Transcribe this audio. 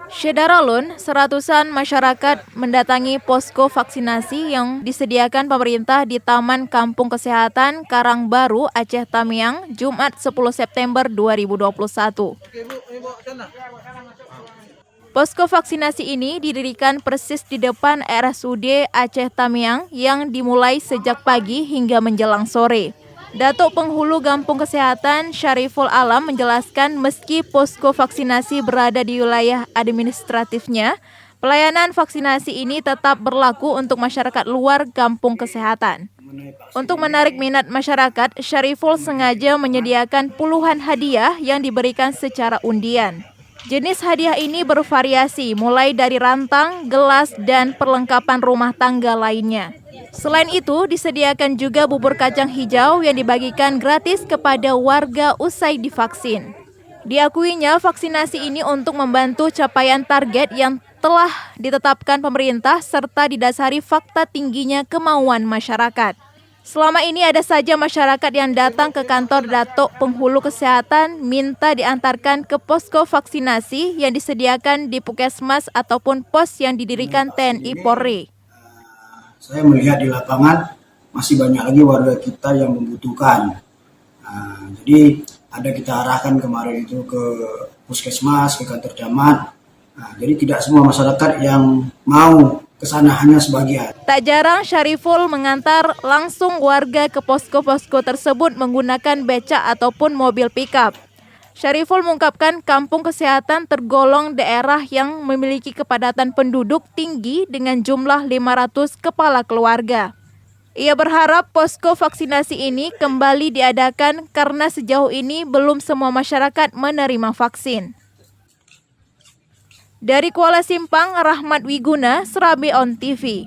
Syedaralun, seratusan masyarakat mendatangi posko vaksinasi yang disediakan pemerintah di Taman Kampung Kesehatan Karangbaru, Aceh Tamiang, Jumat 10 September 2021. Posko vaksinasi ini didirikan persis di depan RSUD Aceh Tamiang yang dimulai sejak pagi hingga menjelang sore. Datuk Penghulu Kampung Kesehatan Syariful Alam menjelaskan meski posko vaksinasi berada di wilayah administratifnya, pelayanan vaksinasi ini tetap berlaku untuk masyarakat luar kampung kesehatan. Untuk menarik minat masyarakat, Syariful sengaja menyediakan puluhan hadiah yang diberikan secara undian. Jenis hadiah ini bervariasi mulai dari rantang, gelas, dan perlengkapan rumah tangga lainnya. Selain itu, disediakan juga bubur kacang hijau yang dibagikan gratis kepada warga usai divaksin. Diakuinya vaksinasi ini untuk membantu capaian target yang telah ditetapkan pemerintah serta didasari fakta tingginya kemauan masyarakat. Selama ini ada saja masyarakat yang datang ke kantor Datuk Penghulu Kesehatan minta diantarkan ke posko vaksinasi yang disediakan di Puskesmas ataupun pos yang didirikan TNI Polri. Saya melihat di lapangan masih banyak lagi warga kita yang membutuhkan. Jadi ada kita arahkan kemarin itu ke Puskesmas, ke kantor camat. Jadi tidak semua masyarakat yang mau ke sana, hanya sebagian. Tak jarang Syariful mengantar langsung warga ke posko-posko tersebut menggunakan becak ataupun mobil pickup. Syariful mengungkapkan kampung kesehatan tergolong daerah yang memiliki kepadatan penduduk tinggi dengan jumlah 500 kepala keluarga. Ia berharap posko vaksinasi ini kembali diadakan karena sejauh ini belum semua masyarakat menerima vaksin. Dari Kuala Simpang, Rahmat Wiguna, Serabi On TV.